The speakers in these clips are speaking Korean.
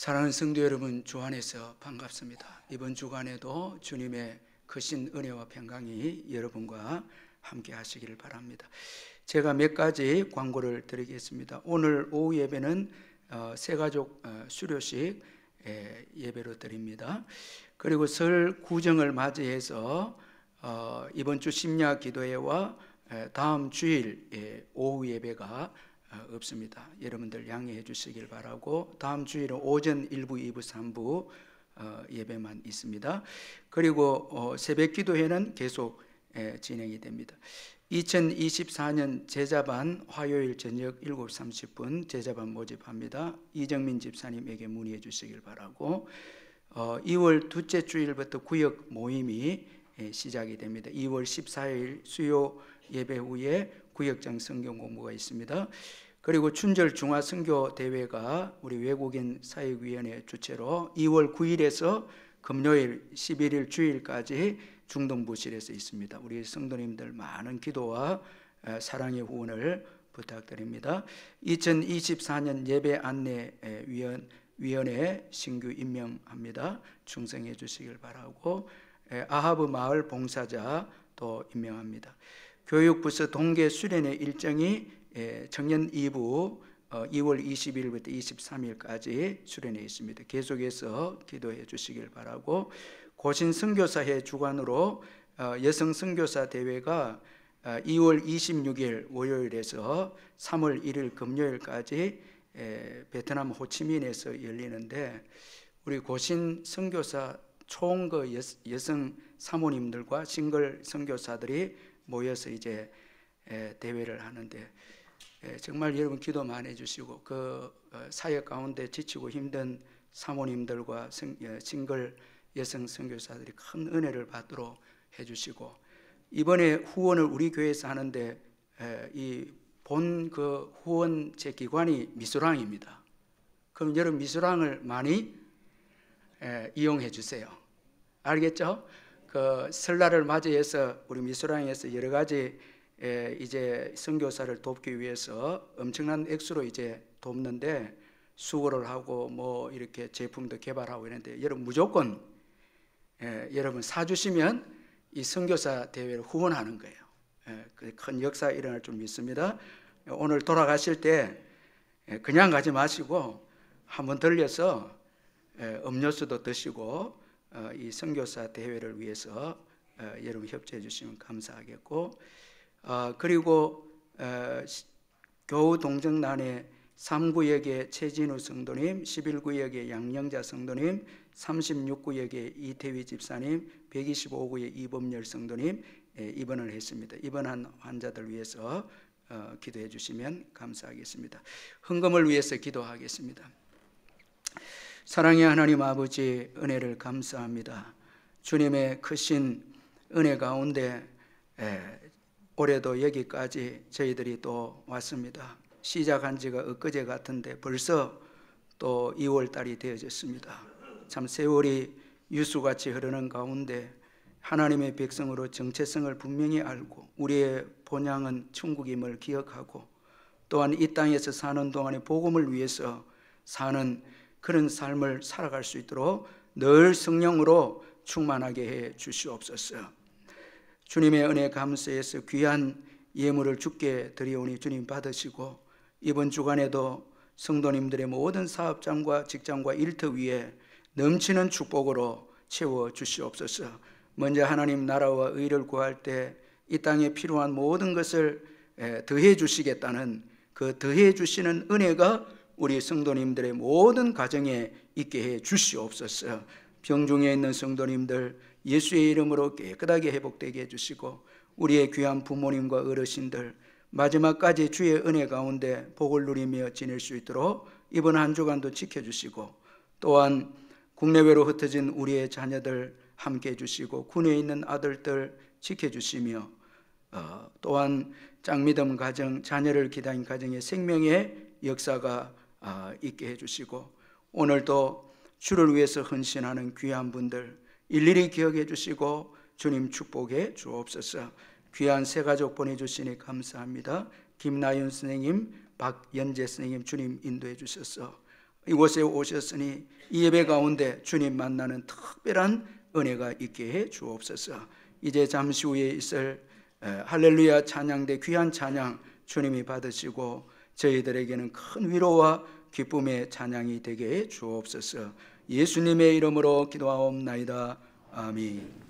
사랑하는 성도 여러분, 주 안에서 반갑습니다. 이번 주간에도 주님의 크신 은혜와 평강이 여러분과 함께 하시기를 바랍니다. 제가 몇 가지 광고를 드리겠습니다. 오늘 오후 예배는 새가족 수료식 예배로 드립니다. 그리고 설 구정을 맞이해서 이번 주 심야 기도회와 다음 주일 오후 예배가 없습니다. 여러분들 양해해 주시길 바라고, 다음 주일은 오전 1부, 2부, 3부 예배만 있습니다. 그리고 새벽 기도회는 계속 진행이 됩니다. 2024년 제자반 화요일 저녁 7시 30분 제자반 모집합니다. 이정민 집사님에게 문의해 주시길 바라고, 2월 둘째 주일부터 구역 모임이 시작이 됩니다. 2월 14일 수요 예배 후에 구역장 성경 공부가 있습니다. 그리고 춘절 중화 선교 대회가 우리 외국인 사역위원회 주최로 2월 9일에서 금요일 11일 주일까지 중동부실에서 있습니다. 우리 성도님들 많은 기도와 사랑의 후원을 부탁드립니다. 2024년 예배 안내 위원회 신규 임명합니다. 충성해 주시길 바라고, 아하브 마을 봉사자 또 임명합니다. 교육부서 동계 수련회 일정이 청년 2부 2월 20일부터 23일까지 수련회 있습니다. 계속해서 기도해 주시길 바라고, 고신 선교사회 주관으로 여성 선교사 대회가 2월 26일 월요일에서 3월 1일 금요일까지 베트남 호치민에서 열리는데, 우리 고신 선교사 총 그 여성 사모님들과 싱글 선교사들이 모여서 이제 대회를 하는데, 정말 여러분 기도 많이 해주시고, 그 사역 가운데 지치고 힘든 사모님들과 싱글 여성 선교사들이 큰 은혜를 받도록 해주시고, 이번에 후원을 우리 교회에서 하는데 이 본 그 후원제 기관이 미술항입니다. 그럼 여러분 미술항을 많이 이용해 주세요. 알겠죠? 그 설날을 맞이해서 우리 미술항에서 여러 가지 이제 선교사를 돕기 위해서 엄청난 액수로 이제 돕는데, 수고를 하고 뭐 이렇게 제품도 개발하고 이런데, 여러분 무조건 여러분 사주시면 이 선교사 대회를 후원하는 거예요. 큰 역사 일어날 줄 믿습니다. 오늘 돌아가실 때 그냥 가지 마시고 한번 들려서 음료수도 드시고 이 선교사 대회를 위해서 여러분 협조해 주시면 감사하겠고, 그리고 교우 동정란에 3구역의 최진우 성도님, 11구역의 양영자 성도님, 36구역의 이태휘 집사님, 125구역 이범열 성도님 입원을 했습니다. 입원한 환자들 위해서 기도해 주시면 감사하겠습니다. 헌금을 위해서 기도하겠습니다. 사랑의 하나님 아버지, 은혜를 감사합니다. 주님의 크신 은혜 가운데 올해도 여기까지 저희들이 또 왔습니다. 시작한 지가 엊그제 같은데 벌써 또 2월 달이 되어졌습니다. 참 세월이 유수같이 흐르는 가운데 하나님의 백성으로 정체성을 분명히 알고, 우리의 본향은 천국임을 기억하고, 또한 이 땅에서 사는 동안에 복음을 위해서 사는 그런 삶을 살아갈 수 있도록 늘 성령으로 충만하게 해 주시옵소서. 주님의 은혜 감사해서 귀한 예물을 주께 드리오니 주님 받으시고, 이번 주간에도 성도님들의 모든 사업장과 직장과 일터 위에 넘치는 축복으로 채워 주시옵소서. 먼저 하나님 나라와 의를 구할 때 이 땅에 필요한 모든 것을 더해 주시겠다는 그 더해 주시는 은혜가 우리 성도님들의 모든 가정에 있게 해 주시옵소서. 병중에 있는 성도님들 예수의 이름으로 깨끗하게 회복되게 해주시고, 우리의 귀한 부모님과 어르신들 마지막까지 주의 은혜 가운데 복을 누리며 지낼 수 있도록 이번 한 주간도 지켜주시고, 또한 국내외로 흩어진 우리의 자녀들 함께 해주시고, 군에 있는 아들들 지켜주시며, 또한 짝믿음 가정, 자녀를 기다린 가정의 생명의 역사가 있게 해주시고, 오늘도 주를 위해서 헌신하는 귀한 분들 일일이 기억해 주시고 주님 축복해 주옵소서. 귀한 새 가족 보내주시니 감사합니다. 김나연 선생님, 박연재 선생님 주님 인도해 주셔서 이곳에 오셨으니 이 예배 가운데 주님 만나는 특별한 은혜가 있게 해 주옵소서. 이제 잠시 후에 있을 할렐루야 찬양대 귀한 찬양 주님이 받으시고 저희들에게는 큰 위로와 기쁨의 찬양이 되게 해 주옵소서. 예수님의 이름으로 기도하옵나이다. 아멘.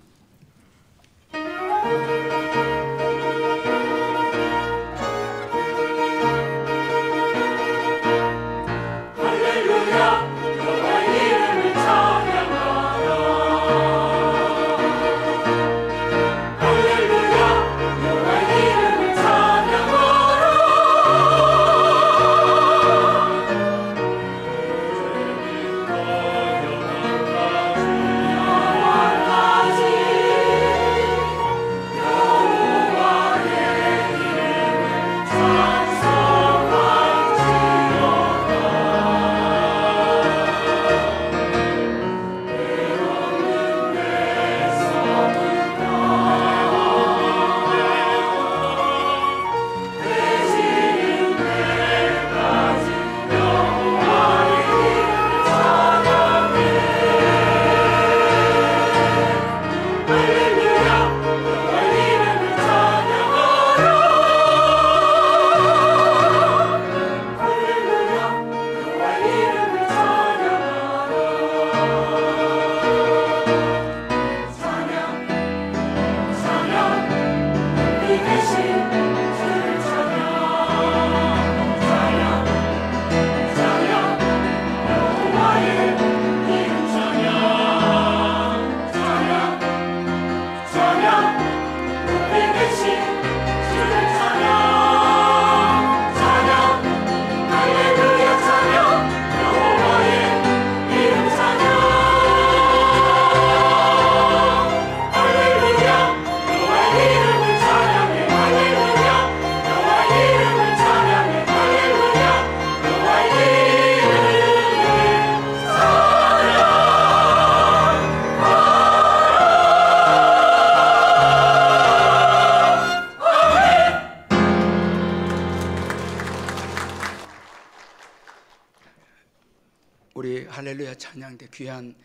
우리 할렐루야 찬양대 귀한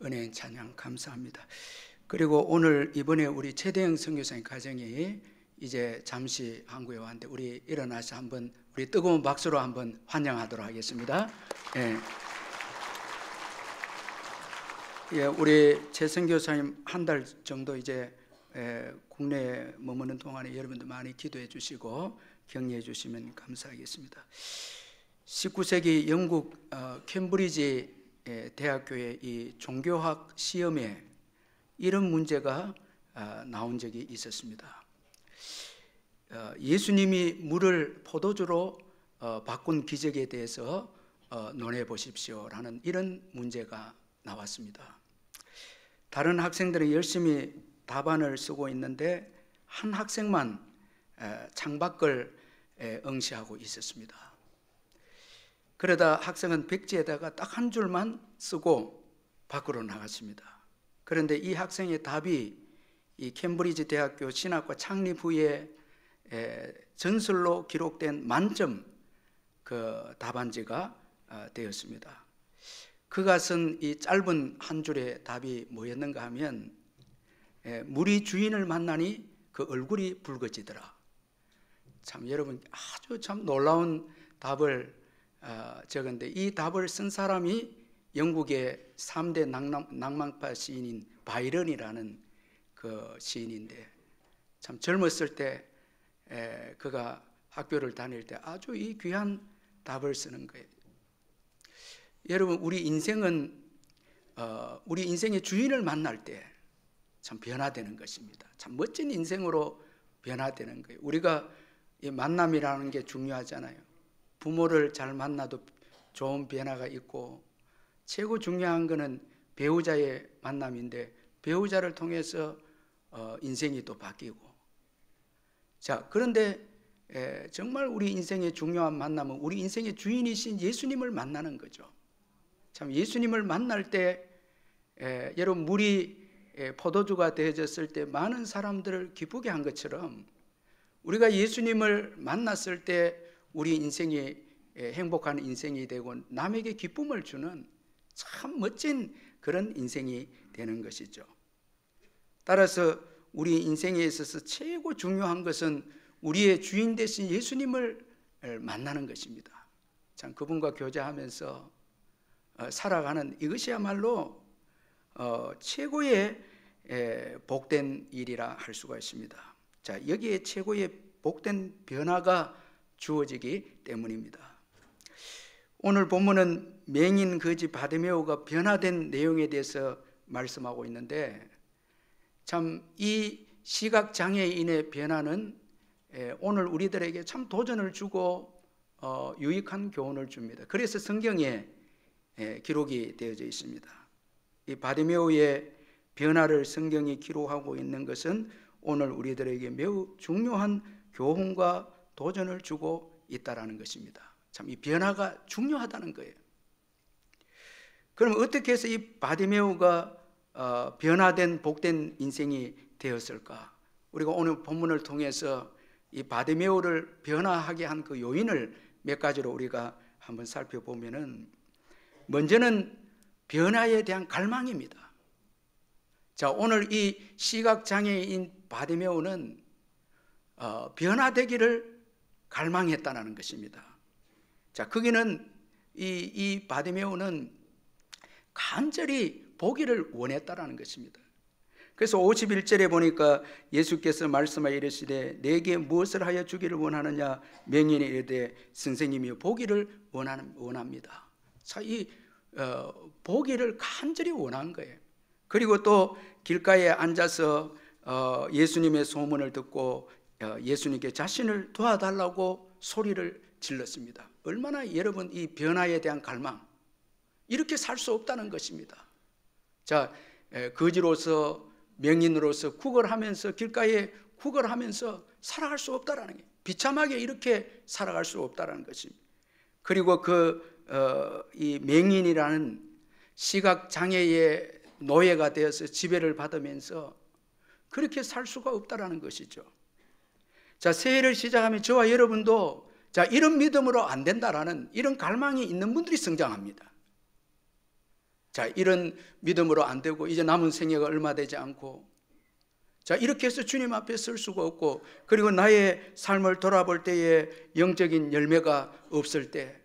은혜인 찬양 감사합니다. 그리고 오늘 이번에 우리 최대영 선교사님 가정이 이제 잠시 한국에 왔는데 우리 일어나서 한번 우리 뜨거운 박수로 한번 환영하도록 하겠습니다. 예, 우리 최 선교사님 한 달 정도 이제 국내에 머무는 동안에 여러분들 많이 기도해 주시고 격려해 주시면 감사하겠습니다. 19세기 영국 캠브리지 대학교의 이 종교학 시험에 이런 문제가 나온 적이 있었습니다. 예수님이 물을 포도주로 바꾼 기적에 대해서 논해 보십시오라는 이런 문제가 나왔습니다. 다른 학생들은 열심히 답안을 쓰고 있는데 한 학생만 창밖을 응시하고 있었습니다. 그러다 학생은 백지에다가 딱 한 줄만 쓰고 밖으로 나갔습니다. 그런데 이 학생의 답이 이 캠브리지 대학교 신학과 창립 후에 전설로 기록된 만점 그 답안지가 되었습니다. 그가 쓴 이 짧은 한 줄의 답이 뭐였는가 하면 물이 주인을 만나니 그 얼굴이 붉어지더라. 참 여러분 아주 참 놀라운 답을 적은데 이 답을 쓴 사람이 영국의 3대 낭만파 시인인 바이런이라는 그 시인인데 참 젊었을 때 그가 학교를 다닐 때 아주 이 귀한 답을 쓰는 거예요. 여러분 우리 인생은 우리 인생의 주인을 만날 때 참 변화되는 것입니다. 참 멋진 인생으로 변화되는 거예요. 우리가 이 만남이라는 게 중요하잖아요. 부모를 잘 만나도 좋은 변화가 있고 최고 중요한 것은 배우자의 만남인데 배우자를 통해서 인생이 또 바뀌고 자 그런데 정말 우리 인생의 중요한 만남은 우리 인생의 주인이신 예수님을 만나는 거죠. 참 예수님을 만날 때 여러분 물이 포도주가 되어졌을 때 많은 사람들을 기쁘게 한 것처럼 우리가 예수님을 만났을 때 우리 인생이 행복한 인생이 되고 남에게 기쁨을 주는 참 멋진 그런 인생이 되는 것이죠. 따라서 우리 인생에 있어서 최고 중요한 것은 우리의 주인 되신 예수님을 만나는 것입니다. 참 그분과 교제하면서 살아가는 이것이야말로 최고의 복된 일이라 할 수가 있습니다. 자, 여기에 최고의 복된 변화가 주어지기 때문입니다. 오늘 본문은 맹인 거지 바디메오가 변화된 내용에 대해서 말씀하고 있는데, 참 이 시각 장애인의 변화는 오늘 우리들에게 참 도전을 주고 유익한 교훈을 줍니다. 그래서 성경에 기록이 되어져 있습니다. 이 바디메오의 변화를 성경이 기록하고 있는 것은 오늘 우리들에게 매우 중요한 교훈과 도전을 주고 있다라는 것입니다. 참 이 변화가 중요하다는 거예요. 그럼 어떻게 해서 이 바디메오가 변화된 복된 인생이 되었을까? 우리가 오늘 본문을 통해서 이 바디메오를 변화하게 한 그 요인을 몇 가지로 우리가 한번 살펴보면은, 먼저는 변화에 대한 갈망입니다. 자, 오늘 이 시각장애인 바디메오는 변화되기를 갈망했다는 것입니다. 자, 거기는 이 바디메오는 간절히 보기를 원했다라는 것입니다. 그래서 51절에 보니까 예수께서 말씀하여 이르시되 내게 무엇을 하여 주기를 원하느냐? 맹인이 이르되 선생님이여 보기를 원합니다. 자, 이 보기를 간절히 원한 거예요. 그리고 또 길가에 앉아서 예수님의 소문을 듣고 예수님께 자신을 도와달라고 소리를 질렀습니다. 얼마나 여러분 이 변화에 대한 갈망, 이렇게 살 수 없다는 것입니다. 자, 거지로서 명인으로서 구걸하면서 길가에 구걸하면서 살아갈 수 없다라는 게, 비참하게 이렇게 살아갈 수 없다라는 것입니다. 그리고 이 맹인이라는 시각 장애의 노예가 되어서 지배를 받으면서 그렇게 살 수가 없다라는 것이죠. 자, 새해를 시작하면 저와 여러분도 자, 이런 믿음으로 안 된다라는 이런 갈망이 있는 분들이 성장합니다. 자, 이런 믿음으로 안 되고 이제 남은 생애가 얼마 되지 않고, 자, 이렇게 해서 주님 앞에 설 수가 없고, 그리고 나의 삶을 돌아볼 때에 영적인 열매가 없을 때,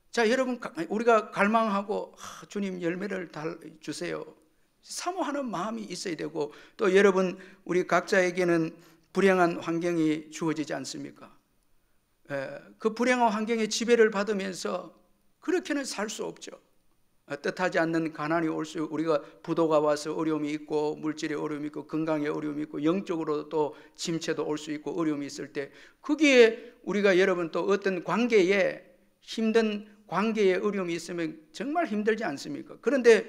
자, 여러분 우리가 갈망하고 주님 열매를 주세요, 사모하는 마음이 있어야 되고, 또 여러분 우리 각자에게는 불행한 환경이 주어지지 않습니까? 그 불행한 환경에 지배를 받으면서 그렇게는 살 수 없죠. 뜻하지 않는 가난이 올 수, 우리가 부도가 와서 어려움이 있고, 물질의 어려움이 있고, 건강의 어려움이 있고, 영적으로 또 침체도 올 수 있고 어려움이 있을 때, 거기에 우리가 여러분 또 어떤 관계에 힘든 관계에 어려움이 있으면 정말 힘들지 않습니까? 그런데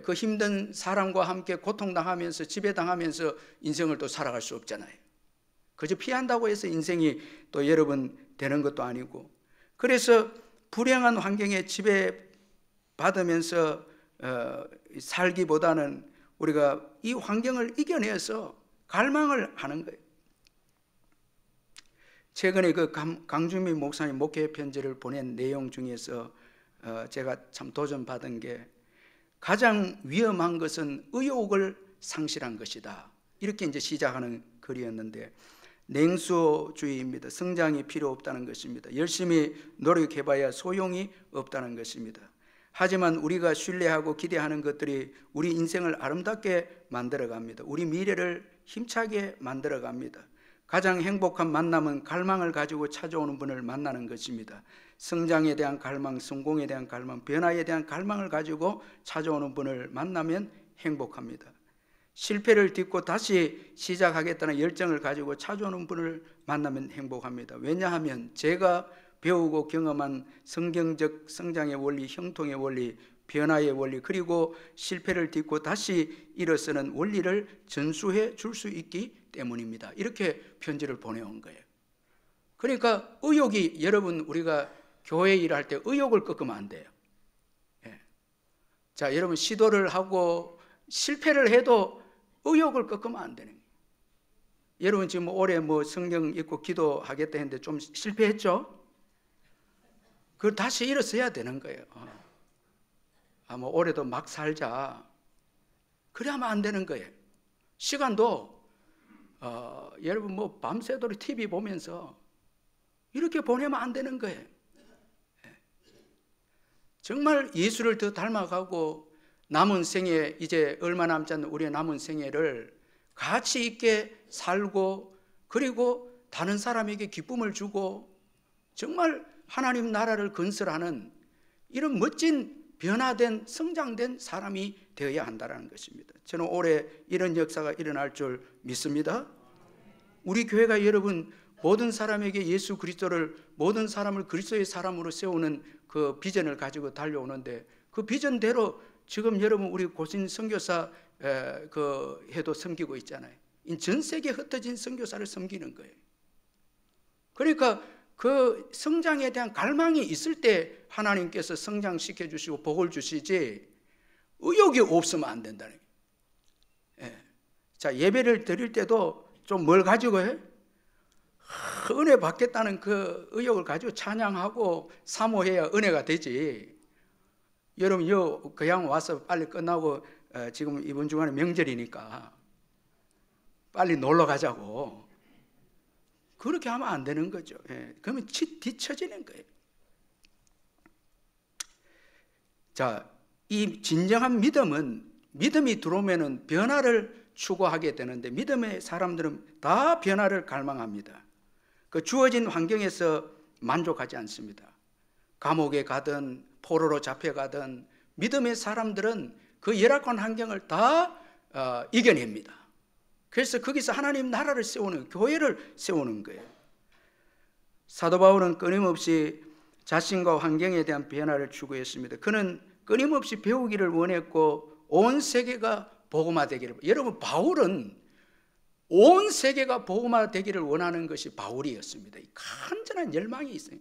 그 힘든 사람과 함께 고통당하면서 지배당하면서 인생을 또 살아갈 수 없잖아요. 그저 피한다고 해서 인생이 또 여러분 되는 것도 아니고, 그래서 불행한 환경에 지배받으면서 살기보다는 우리가 이 환경을 이겨내서 갈망을 하는 거예요. 최근에 그 강준민 목사님 목회 편지를 보낸 내용 중에서 제가 참 도전받은 게, 가장 위험한 것은 의욕을 상실한 것이다, 이렇게 이제 시작하는 글이었는데, 냉소주의입니다. 성장이 필요 없다는 것입니다. 열심히 노력해봐야 소용이 없다는 것입니다. 하지만 우리가 신뢰하고 기대하는 것들이 우리 인생을 아름답게 만들어갑니다. 우리 미래를 힘차게 만들어갑니다. 가장 행복한 만남은 갈망을 가지고 찾아오는 분을 만나는 것입니다. 성장에 대한 갈망, 성공에 대한 갈망, 변화에 대한 갈망을 가지고 찾아오는 분을 만나면 행복합니다. 실패를 딛고 다시 시작하겠다는 열정을 가지고 찾아오는 분을 만나면 행복합니다. 왜냐하면 제가 배우고 경험한 성경적 성장의 원리, 형통의 원리, 변화의 원리, 그리고 실패를 딛고 다시 일어서는 원리를 전수해 줄 수 있기 때문입니다. 이렇게 편지를 보내온 거예요. 그러니까 의욕이, 여러분 우리가 교회 일할 때 의욕을 꺾으면 안 돼요. 자, 여러분 시도를 하고 실패를 해도 의욕을 꺾으면 안 되는 거예요. 여러분 지금 올해 성경 읽고 기도하겠다 했는데 좀 실패했죠? 그걸 다시 일어서야 되는 거예요. 뭐 올해도 막 살자. 그래야만 안 되는 거예요. 시간도 여러분 뭐 밤새도록 TV 보면서 이렇게 보내면 안 되는 거예요. 정말 예수를 더 닮아가고 남은 생애, 이제 얼마 남지 않는 우리의 남은 생애를 가치 있게 살고, 그리고 다른 사람에게 기쁨을 주고 정말 하나님 나라를 건설하는 이런 멋진 변화된 성장된 사람이 되어야 한다는 것입니다. 저는 올해 이런 역사가 일어날 줄 믿습니다. 우리 교회가 여러분 모든 사람에게 예수 그리스도를, 모든 사람을 그리스도의 사람으로 세우는 그 비전을 가지고 달려오는데, 그 비전대로 지금 여러분 우리 고신 선교사 그 해도 섬기고 있잖아요. 전 세계에 흩어진 선교사를 섬기는 거예요. 그러니까 그 성장에 대한 갈망이 있을 때 하나님께서 성장시켜 주시고 복을 주시지, 의욕이 없으면 안 된다는 거예요. 자, 예배를 드릴 때도 좀 뭘 가지고 해? 은혜 받겠다는 그 의욕을 가지고 찬양하고 사모해야 은혜가 되지. 여러분 그냥 와서 빨리 끝나고 지금 이번 주간에 명절이니까 빨리 놀러 가자고, 그렇게 하면 안 되는 거죠. 그러면 뒤처지는 거예요. 자, 이 진정한 믿음이 들어오면은 변화를 추구하게 되는데, 믿음의 사람들은 다 변화를 갈망합니다. 그 주어진 환경에서 만족하지 않습니다. 감옥에 가든 포로로 잡혀가든 믿음의 사람들은 그 열악한 환경을 다 이겨냅니다. 그래서 거기서 하나님 나라를 세우는, 교회를 세우는 거예요. 사도 바울은 끊임없이 자신과 환경에 대한 변화를 추구했습니다. 그는 끊임없이 배우기를 원했고 온 세계가 복음화되기를. 여러분, 바울은 온 세계가 복음화되기를 원하는 것이 바울이었습니다. 간절한 열망이 있어요.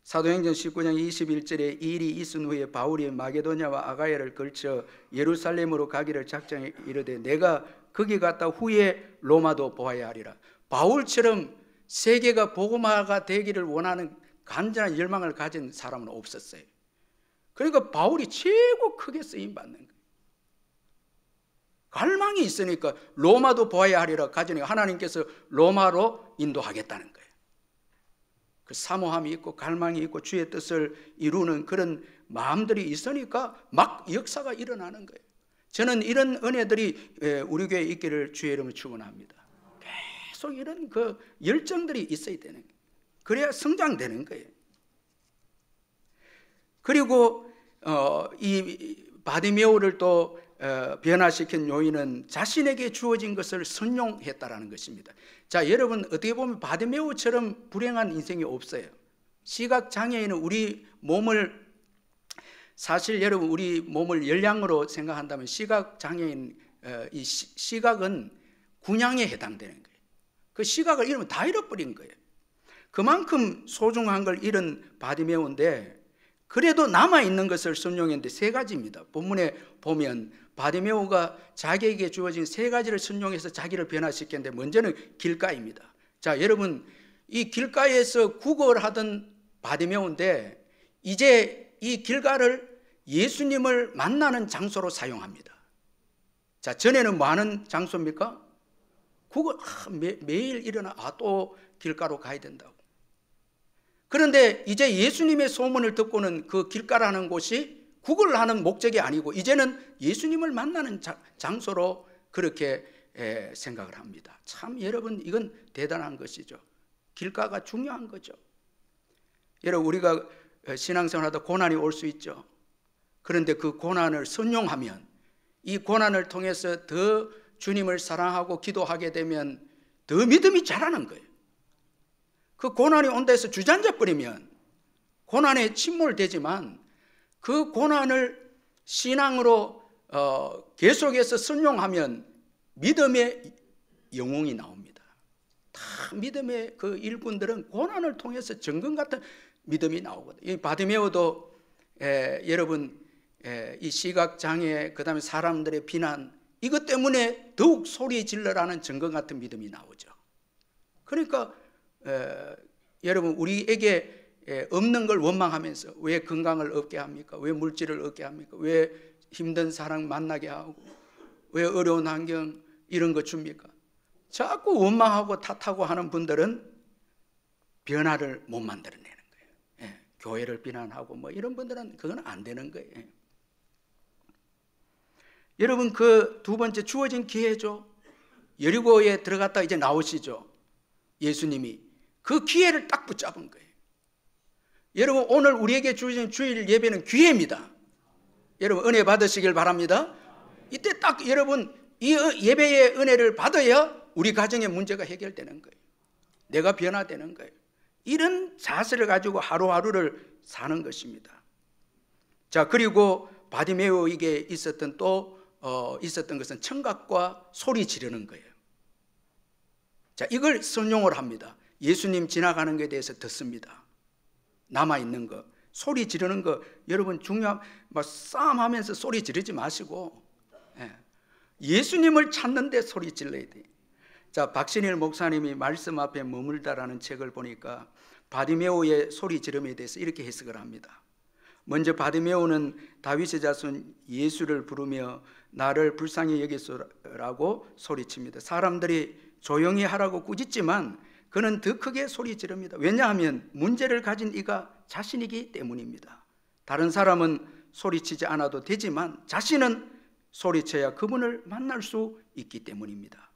사도행전 19장 21절에 이 일이 있은 후에 바울이 마게도냐와 아가야를 걸쳐 예루살렘으로 가기를 작정해 이르되 내가 거기 갔다 후에 로마도 보아야 하리라. 바울처럼 세계가 복음화가 되기를 원하는 간절한 열망을 가진 사람은 없었어요. 그러니까 바울이 최고 크게 쓰임받는 거예요. 갈망이 있으니까 로마도 보아야 하리라 가지니 하나님께서 로마로 인도하겠다는 거예요. 그 사모함이 있고 갈망이 있고 주의 뜻을 이루는 그런 마음들이 있으니까 막 역사가 일어나는 거예요. 저는 이런 은혜들이 우리 교회에 있기를 주의 이름으로 축원합니다. 계속 이런 그 열정들이 있어야 되는 거예요. 그래야 성장되는 거예요. 그리고 이 바디메오를 또 변화시킨 요인은 자신에게 주어진 것을 선용했다라는 것입니다. 자, 여러분 어떻게 보면 바디메오처럼 불행한 인생이 없어요. 시각장애인은 우리 몸을, 사실 여러분 우리 몸을 열량으로 생각한다면 시각장애인, 이 시각은 군양에 해당되는 거예요. 그 시각을 잃으면 다 잃어버린 거예요. 그만큼 소중한 걸 잃은 바디메오인데, 그래도 남아있는 것을 선용했는데 세 가지입니다. 본문에 보면 바디메오가 자기에게 주어진 세 가지를 선용해서 자기를 변화시켰는데, 먼저는 길가입니다. 자, 여러분 이 길가에서 구걸하던 바디메오인데 이제 이 길가를 예수님을 만나는 장소로 사용합니다. 자, 전에는 뭐 하는 장소입니까? 구걸, 매일 일어나 또 길가로 가야 된다고. 그런데 이제 예수님의 소문을 듣고는 그 길가라는 곳이 구걸하는 목적이 아니고 이제는 예수님을 만나는 장소로 그렇게 생각을 합니다. 참 여러분, 이건 대단한 것이죠. 길가가 중요한 거죠. 여러분, 우리가 신앙생활하다 고난이 올 수 있죠. 그런데 그 고난을 선용하면, 이 고난을 통해서 더 주님을 사랑하고 기도하게 되면 더 믿음이 자라는 거예요. 그 고난이 온다 해서 주저앉아 버리면 고난에 침몰되지만, 그 고난을 신앙으로 계속해서 선용하면 믿음의 영웅이 나옵니다. 다 믿음의 그 일꾼들은 고난을 통해서 정금 같은 믿음이 나오거든요. 이 바디메오도 여러분 이 시각장애, 그 다음에 사람들의 비난, 이것 때문에 더욱 소리 질러라는 정금 같은 믿음이 나오죠. 그러니까 여러분, 우리에게 없는 걸 원망하면서 왜 건강을 얻게 합니까? 왜 물질을 얻게 합니까? 왜 힘든 사람 만나게 하고 왜 어려운 환경 이런 거 줍니까? 자꾸 원망하고 탓하고 하는 분들은 변화를 못 만들어내는 거예요. 교회를 비난하고 뭐 이런 분들은 그건 안 되는 거예요. 여러분, 그 두 번째 주어진 기회죠. 여리고에 들어갔다 이제 나오시죠. 예수님이 그 기회를 딱 붙잡은 거예요. 여러분, 오늘 우리에게 주어진 주일 예배는 기회입니다. 여러분, 은혜 받으시길 바랍니다. 이때 딱 여러분 이 예배의 은혜를 받아야 우리 가정의 문제가 해결되는 거예요. 내가 변화되는 거예요. 이런 자세를 가지고 하루하루를 사는 것입니다. 자, 그리고 바디메오에게 있었던 것은 청각과 소리 지르는 거예요. 자, 이걸 선용을 합니다. 예수님 지나가는 것에 대해서 듣습니다. 남아있는 거, 소리 지르는 거, 여러분 중요한, 막 싸움하면서 소리 지르지 마시고, 예수님을 찾는데 소리 질러야 돼요. 자, 박신일 목사님이 말씀 앞에 머물다라는 책을 보니까 바디메오의 소리 지름에 대해서 이렇게 해석을 합니다. 먼저 바디메오는 다윗의 자손 예수를 부르며 나를 불쌍히 여기소라고 소리칩니다. 사람들이 조용히 하라고 꾸짖지만 그는 더 크게 소리 지릅니다. 왜냐하면 문제를 가진 이가 자신이기 때문입니다. 다른 사람은 소리치지 않아도 되지만 자신은 소리쳐야 그분을 만날 수 있기 때문입니다.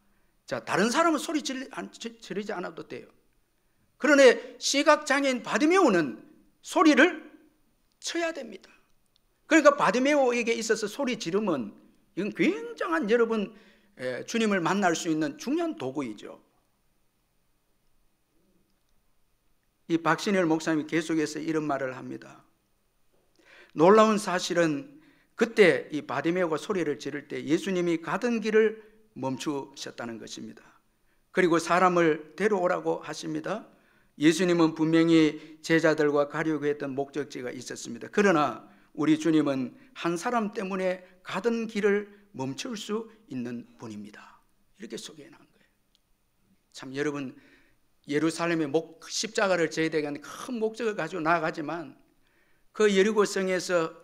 자, 다른 사람은 소리 지르지 않아도 돼요. 그런데 시각장애인 바디메오는 소리를 쳐야 됩니다. 그러니까 바디메오에게 있어서 소리 지름은 이건 굉장한 여러분 주님을 만날 수 있는 중요한 도구이죠. 이 박신일 목사님이 계속해서 이런 말을 합니다. 놀라운 사실은 그때 이 바디메오가 소리를 지를 때 예수님이 가던 길을 멈추셨다는 것입니다. 그리고 사람을 데려오라고 하십니다. 예수님은 분명히 제자들과 가려고 했던 목적지가 있었습니다. 그러나 우리 주님은 한 사람 때문에 가던 길을 멈출 수 있는 분입니다. 이렇게 소개해 놓은 거예요. 참 여러분, 예루살렘에 십자가를 져야 되는 큰 목적을 가지고 나아가지만 그 여리고성에서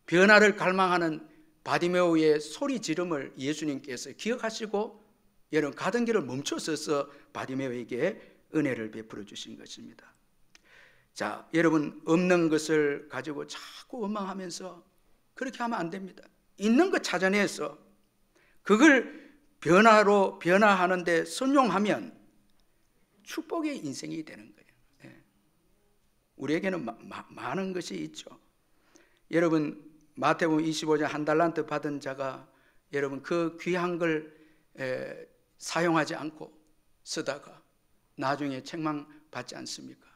변화를 갈망하는 바디메오의 소리 지름을 예수님께서 기억하시고 여러분 가던 길을 멈춰서서 바디메오에게 은혜를 베풀어 주신 것입니다. 자, 여러분 없는 것을 가지고 자꾸 원망하면서 그렇게 하면 안 됩니다. 있는 것 찾아내서 그걸 변화하는데 선용하면 축복의 인생이 되는 거예요. 우리에게는 많은 것이 있죠. 여러분 마태복음 25장 한 달란트 받은 자가 여러분 그 귀한 걸 사용하지 않고 쓰다가 나중에 책망받지 않습니까?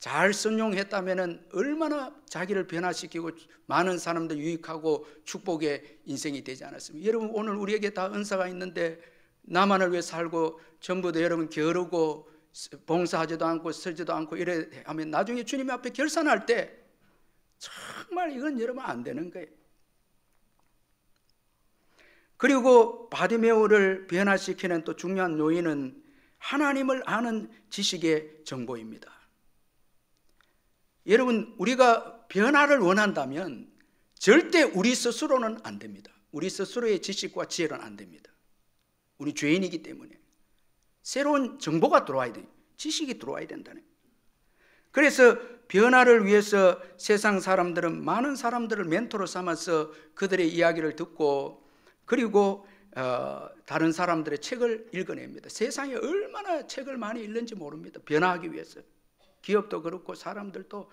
잘 선용했다면 얼마나 자기를 변화시키고 많은 사람들 유익하고 축복의 인생이 되지 않았습니까? 여러분 오늘 우리에게 다 은사가 있는데 나만을 위해 살고 전부 다 여러분 게으르고 봉사하지도 않고 쓰지도 않고 이래 하면 나중에 주님 앞에 결산할 때 정말 이건 여러분 안 되는 거예요. 그리고 바디메오를 변화시키는 또 중요한 요인은 하나님을 아는 지식의 정보입니다. 여러분 우리가 변화를 원한다면 절대 우리 스스로는 안 됩니다. 우리 스스로의 지식과 지혜는 안 됩니다. 우리 죄인이기 때문에 새로운 정보가 들어와야 돼요. 지식이 들어와야 된다는. 그래서 변화를 위해서 세상 사람들은 많은 사람들을 멘토로 삼아서 그들의 이야기를 듣고 그리고 다른 사람들의 책을 읽어냅니다. 세상에 얼마나 책을 많이 읽는지 모릅니다. 변화하기 위해서. 기업도 그렇고 사람들도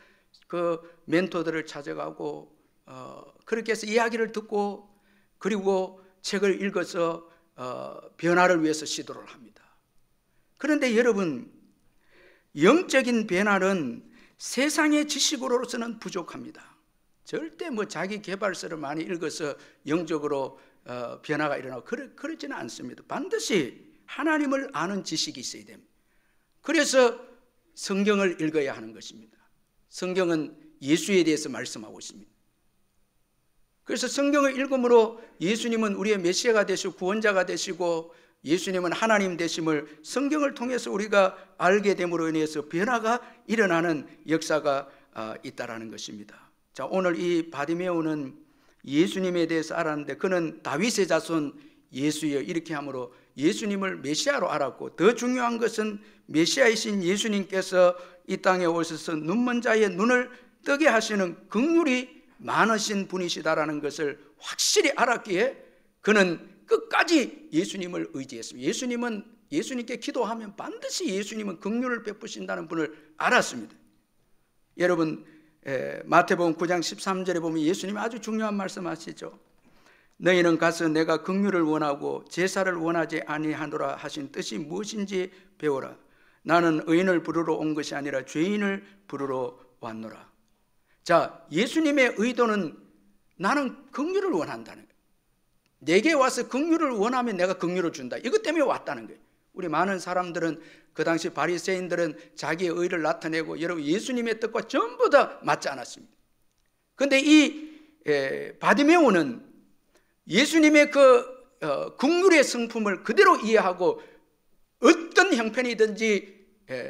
그 멘토들을 찾아가고 그렇게 해서 이야기를 듣고 그리고 책을 읽어서 변화를 위해서 시도를 합니다. 그런데 여러분 영적인 변화는 세상의 지식으로서는 부족합니다. 절대 뭐 자기 개발서를 많이 읽어서 영적으로 변화가 일어나고 그러지는 않습니다. 반드시 하나님을 아는 지식이 있어야 됩니다. 그래서 성경을 읽어야 하는 것입니다. 성경은 예수에 대해서 말씀하고 있습니다. 그래서 성경을 읽음으로 예수님은 우리의 메시아가 되시고 구원자가 되시고 예수님은 하나님 되심을 성경을 통해서 우리가 알게 됨으로 인해서 변화가 일어나는 역사가 있다라는 것입니다. 자, 오늘 이 바디메오는 예수님에 대해서 알았는데 그는 다윗의 자손 예수여 이렇게 함으로 예수님을 메시아로 알았고, 더 중요한 것은 메시아이신 예수님께서 이 땅에 오셔서 눈먼 자의 눈을 뜨게 하시는 긍휼이 많으신 분이시다라는 것을 확실히 알았기에 그는 끝까지 예수님을 의지했습니다. 예수님께 기도하면 반드시 예수님은 긍휼을 베푸신다는 분을 알았습니다. 여러분, 마태복음 9장 13절에 보면 예수님이 아주 중요한 말씀하시죠. 너희는 가서 내가 긍휼을 원하고 제사를 원하지 아니하노라 하신 뜻이 무엇인지 배우라. 나는 의인을 부르러 온 것이 아니라 죄인을 부르러 왔노라. 자, 예수님의 의도는 나는 긍휼을 원한다는 거예요. 내게 와서 긍휼을 원하면 내가 긍휼을 준다. 이것 때문에 왔다는 거예요. 우리 많은 사람들은, 그 당시 바리새인들은 자기의 의를 나타내고, 여러분, 예수님의 뜻과 전부 다 맞지 않았습니다. 그런데 이 바디메오는 예수님의 그 긍휼의 성품을 그대로 이해하고 어떤 형편이든지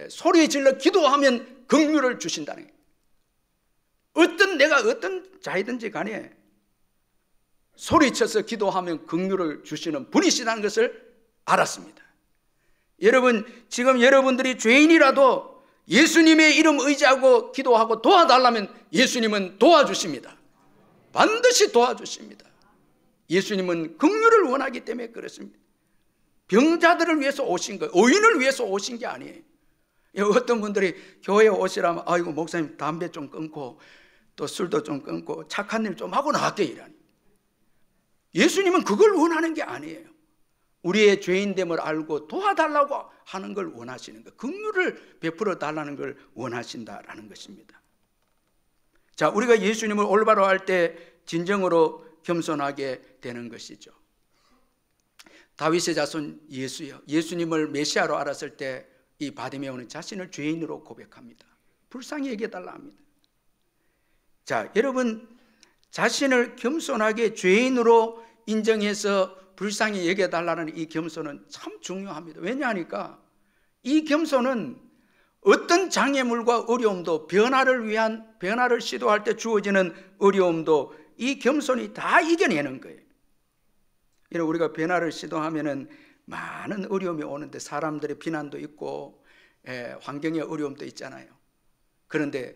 소리 질러 기도하면 긍휼을 주신다는 거예요. 내가 어떤 자이든지 간에 소리쳐서 기도하면 긍휼을 주시는 분이시라는 것을 알았습니다. 여러분, 지금 여러분들이 죄인이라도 예수님의 이름 의지하고 기도하고 도와달라면 예수님은 도와주십니다. 반드시 도와주십니다. 예수님은 긍휼을 원하기 때문에 그렇습니다. 병자들을 위해서 오신 거예요. 의인을 위해서 오신 게 아니에요. 어떤 분들이 교회에 오시라면, 아이고 목사님 담배 좀 끊고 또 술도 좀 끊고 착한 일 좀 하고 나갈게 이라니. 예수님은 그걸 원하는 게 아니에요. 우리의 죄인됨을 알고 도와달라고 하는 걸 원하시는 거예요. 긍휼을 베풀어 달라는 걸 원하신다라는 것입니다. 자, 우리가 예수님을 올바로 할 때 진정으로 겸손하게 되는 것이죠. 다윗의 자손 예수여, 예수님을 메시아로 알았을 때 이 바디메오는 자신을 죄인으로 고백합니다. 불쌍히 여겨달라 합니다. 자, 여러분, 자신을 겸손하게 죄인으로 인정해서 불쌍히 여겨달라는 이 겸손은 참 중요합니다. 왜냐하니까 이 겸손은 어떤 장애물과 어려움도, 변화를 시도할 때 주어지는 어려움도 이 겸손이 다 이겨내는 거예요. 여러분, 우리가 변화를 시도하면은 많은 어려움이 오는데, 사람들의 비난도 있고 환경의 어려움도 있잖아요. 그런데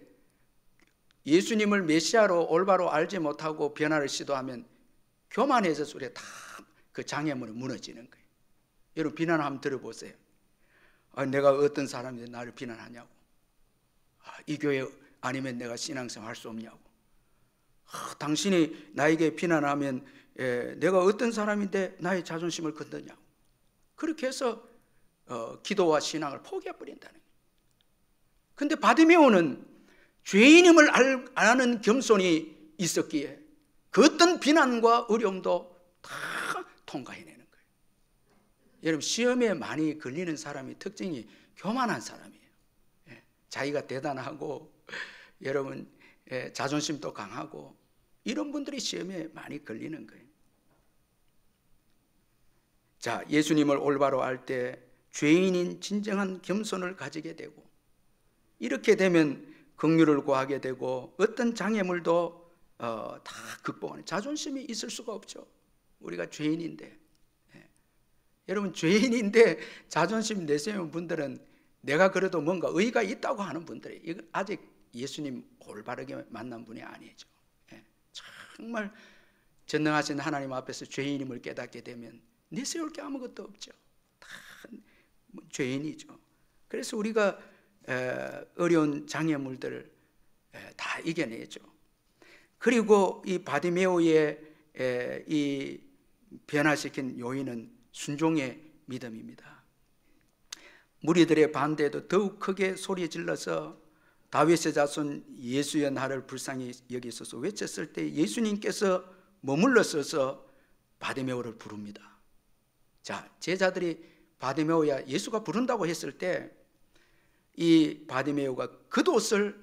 예수님을 메시아로 올바로 알지 못하고 변화를 시도하면 교만해져서 우리가 다 그 장애물이 무너지는 거예요. 여러분, 비난 한번 들어보세요. 내가 어떤 사람이 나를 비난하냐고. 이 교회 아니면 내가 신앙생활 할 수 없냐고. 당신이 나에게 비난하면 내가 어떤 사람인데 나의 자존심을 건드냐고. 그렇게 해서 기도와 신앙을 포기해버린다는 거예요. 그런데 바디메오는 죄인임을 아는 겸손이 있었기에 그 어떤 비난과 어려움도 다 통과해내는 거예요. 여러분, 시험에 많이 걸리는 사람이 특징이 교만한 사람이에요. 자기가 대단하고, 여러분, 자존심도 강하고, 이런 분들이 시험에 많이 걸리는 거예요. 자, 예수님을 올바로 알 때 죄인인 진정한 겸손을 가지게 되고, 이렇게 되면 긍휼을 구하게 되고, 어떤 장애물도 다 극복하는, 자존심이 있을 수가 없죠. 우리가 죄인인데, 여러분, 죄인인데 자존심 내세우는 분들은 내가 그래도 뭔가 의의가 있다고 하는 분들이, 이건 아직 예수님 올바르게 만난 분이 아니죠. 정말 전능하신 하나님 앞에서 죄인임을 깨닫게 되면 내세울 게 아무것도 없죠. 다 죄인이죠. 그래서 우리가 어려운 장애물들을 다 이겨내죠. 그리고 이 바디메오의 이 변화시킨 요인은 순종의 믿음입니다. 무리들의 반대에도 더욱 크게 소리 질러서 다윗의 자손 예수여 나를 불쌍히 여기소서 외쳤을 때 예수님께서 머물러 서서 바디메오를 부릅니다. 자, 제자들이 바디메오야 예수가 부른다고 했을 때 이 바디메오가 겉옷을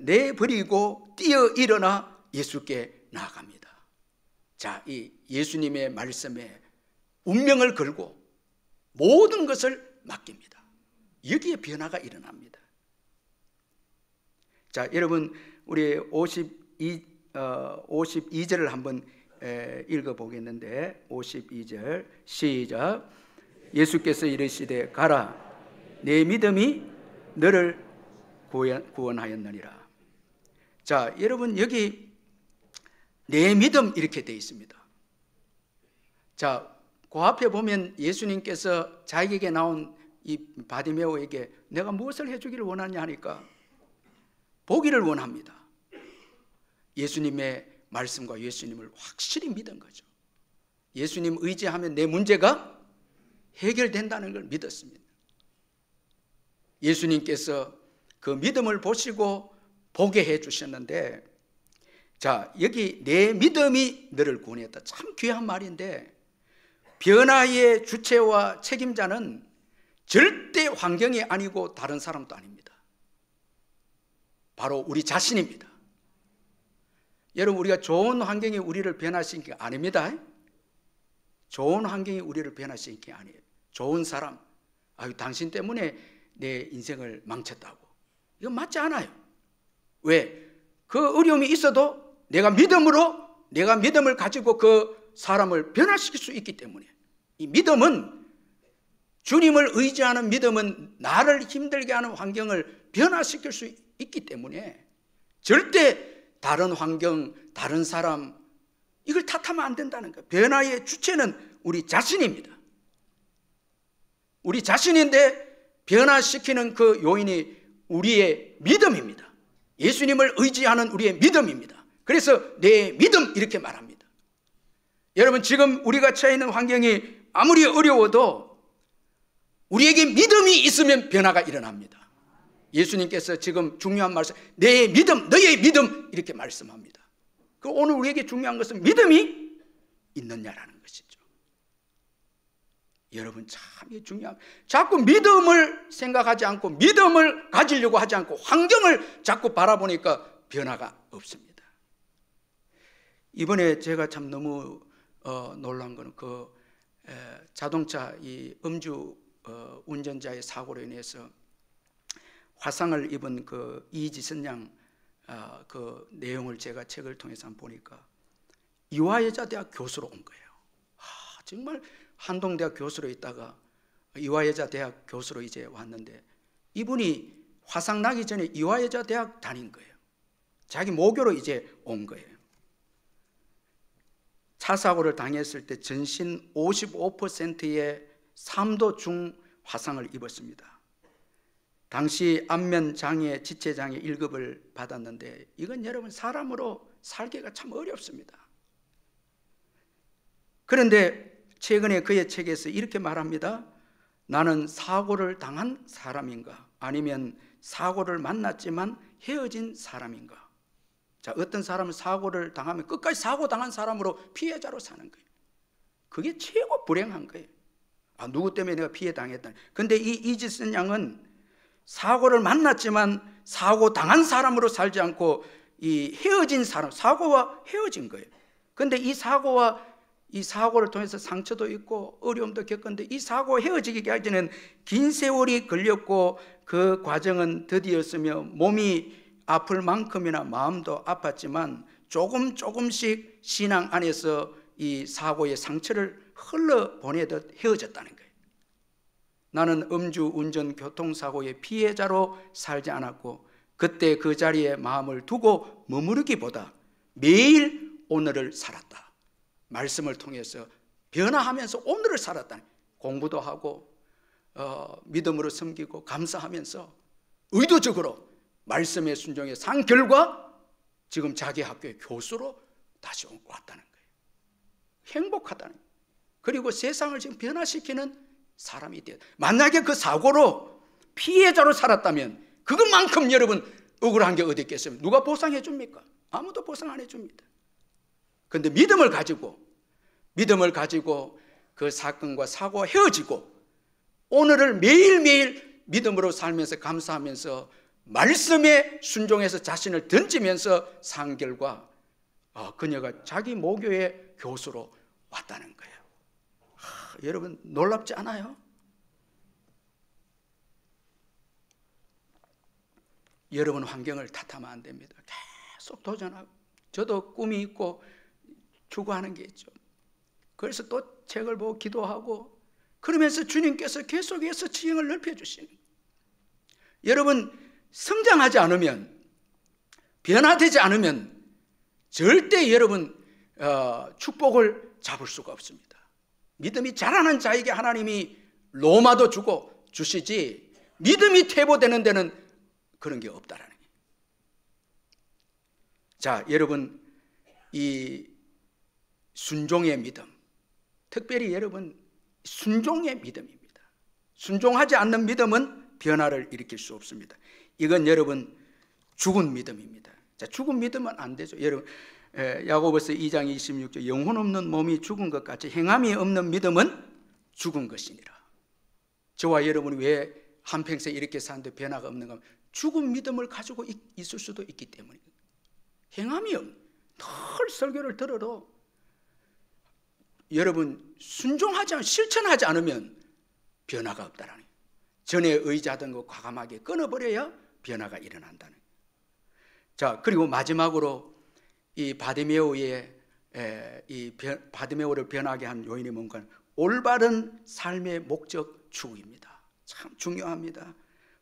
내버리고 뛰어 일어나 예수께 나아갑니다. 자, 이 예수님의 말씀에 운명을 걸고 모든 것을 맡깁니다. 여기에 변화가 일어납니다. 자, 여러분 우리 52절을 한번 읽어보겠는데 52절 시작. 예수께서 이르시되 가라 내 믿음이 너를 구원하였느니라. 자, 여러분 여기 내 믿음 이렇게 되어 있습니다. 자, 그 앞에 보면 예수님께서 자기에게 나온 이 바디메오에게 내가 무엇을 해주기를 원하냐 하니까 보기를 원합니다. 예수님의 말씀과 예수님을 확실히 믿은 거죠. 예수님 의지하면 내 문제가 해결된다는 걸 믿었습니다. 예수님께서 그 믿음을 보시고 보게 해주셨는데, 자, 여기 내 믿음이 너를 구원했다. 참 귀한 말인데, 변화의 주체와 책임자는 절대 환경이 아니고 다른 사람도 아닙니다. 바로 우리 자신입니다. 여러분, 우리가 좋은 환경이 우리를 변화시킨 게 아닙니다. 좋은 환경이 우리를 시킨 게 아니에요. 좋은 사람, 아유 당신 때문에 내 인생을 망쳤다고, 이건 맞지 않아요. 왜? 그 어려움이 있어도 내가 믿음을 가지고 그 사람을 변화시킬 수 있기 때문에, 이 믿음은, 주님을 의지하는 믿음은 나를 힘들게 하는 환경을 변화시킬 수 있기 때문에 절대 다른 환경, 다른 사람, 이걸 탓하면 안 된다는 거예요. 변화의 주체는 우리 자신입니다. 우리 자신인데 변화시키는 그 요인이 우리의 믿음입니다. 예수님을 의지하는 우리의 믿음입니다. 그래서 내 믿음 이렇게 말합니다. 여러분, 지금 우리가 처해 있는 환경이 아무리 어려워도 우리에게 믿음이 있으면 변화가 일어납니다. 예수님께서 지금 중요한 말씀, 내 믿음, 너의 믿음 이렇게 말씀합니다. 그 오늘 우리에게 중요한 것은 믿음이 있느냐라는 것이죠. 여러분, 참 중요합니다. 자꾸 믿음을 생각하지 않고 믿음을 가지려고 하지 않고 환경을 자꾸 바라보니까 변화가 없습니다. 이번에 제가 참 너무 놀란 거는 그 자동차 이 음주 운전자의 사고로 인해서 화상을 입은 그 이지선 양 그 내용을 제가 책을 통해서 한번 보니까 이화여자대학 교수로 온 거예요. 정말 한동대학 교수로 있다가 이화여자대학 교수로 이제 왔는데, 이분이 화상 나기 전에 이화여자대학 다닌 거예요. 자기 모교로 이제 온 거예요. 차 사고를 당했을 때 전신 55%의 3도 중 화상을 입었습니다. 당시 안면 장애, 지체 장애 1급을 받았는데, 이건 여러분 사람으로 살기가 참 어렵습니다. 그런데 최근에 그의 책에서 이렇게 말합니다. 나는 사고를 당한 사람인가, 아니면 사고를 만났지만 헤어진 사람인가. 자, 어떤 사람은 사고를 당하면 끝까지 사고 당한 사람으로 피해자로 사는 거예요. 그게 최고 불행한 거예요. 누구 때문에 내가 피해 당했다. 근데 이 이지선 양은 사고를 만났지만 사고 당한 사람으로 살지 않고 이 헤어진 사람, 사고와 헤어진 거예요. 근데 이 사고를 통해서 상처도 있고 어려움도 겪었는데, 이 사고와 헤어지기까지는 긴 세월이 걸렸고 그 과정은 더디었으며 몸이 아플 만큼이나 마음도 아팠지만 조금씩 신앙 안에서 이 사고의 상처를 흘러보내듯 헤어졌다는 거예요. 나는 음주 운전 교통사고의 피해자로 살지 않았고, 그때 그 자리에 마음을 두고 머무르기보다 매일 오늘을 살았다. 말씀을 통해서 변화하면서 오늘을 살았다. 공부도 하고 믿음으로 섬기고 감사하면서 의도적으로 말씀에 순종해 산 결과 지금 자기 학교의 교수로 다시 왔다는 거예요. 행복하다는 거예요. 그리고 세상을 지금 변화시키는 사람이 되었다. 만약에 그 사고로 피해자로 살았다면 그것만큼 여러분 억울한 게 어디 있겠습니까? 누가 보상해 줍니까? 아무도 보상 안 해줍니다. 그런데 믿음을 가지고 그 사건과 사고와 헤어지고 오늘을 매일매일 믿음으로 살면서 감사하면서 말씀에 순종해서 자신을 던지면서 산 결과 그녀가 자기 모교의 교수로 왔다는 거예요. 여러분 놀랍지 않아요? 여러분 환경을 탓하면 안 됩니다. 계속 도전하고, 저도 꿈이 있고 추구하는 게 있죠. 그래서 또 책을 보고 기도하고, 그러면서 주님께서 계속해서 지형을 넓혀주시는 거예요. 여러분 성장하지 않으면, 변화되지 않으면 절대 여러분 축복을 잡을 수가 없습니다. 믿음이 자라는 자에게 하나님이 로마도 주고 주시지, 믿음이 퇴보되는 데는 그런 게 없다라는 거예요. 자, 여러분 이 순종의 믿음, 특별히 여러분 순종의 믿음입니다. 순종하지 않는 믿음은 변화를 일으킬 수 없습니다. 이건 여러분 죽은 믿음입니다. 자, 죽은 믿음은 안 되죠. 여러분 야고보서 2장 26절, 영혼 없는 몸이 죽은 것 같이 행함이 없는 믿음은 죽은 것이니라. 저와 여러분이 왜 한평생 이렇게 사는데 변화가 없는가? 죽은 믿음을 가지고 있을 수도 있기 때문입니다. 행함이 없는, 늘 설교를 들어도 여러분 순종하지 않으면, 실천하지 않으면 변화가 없다라는 거예요. 전에 의지하던 거 과감하게 끊어버려야 변화가 일어난다는 거예요. 자, 그리고 마지막으로 이 바디메오의 바디메오를 변하게 한 요인이 뭔가, 올바른 삶의 목적 추구입니다. 참 중요합니다.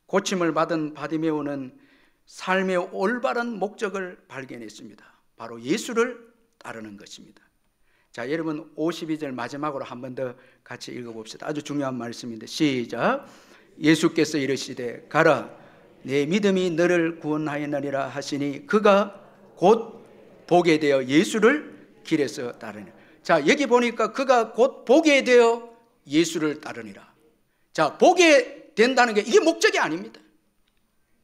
고침을 받은 바디메오는 삶의 올바른 목적을 발견했습니다. 바로 예수를 따르는 것입니다. 자, 여러분 52절 마지막으로 한 번 더 같이 읽어봅시다. 아주 중요한 말씀인데, 시작. 예수께서 이르시되 가라, 내 믿음이 너를 구원하였느니라 하시니 그가 곧 보게 되어 예수를 길에서 따르니라. 자, 여기 보니까 그가 곧 보게 되어 예수를 따르니라. 자, 보게 된다는 게 이게 목적이 아닙니다.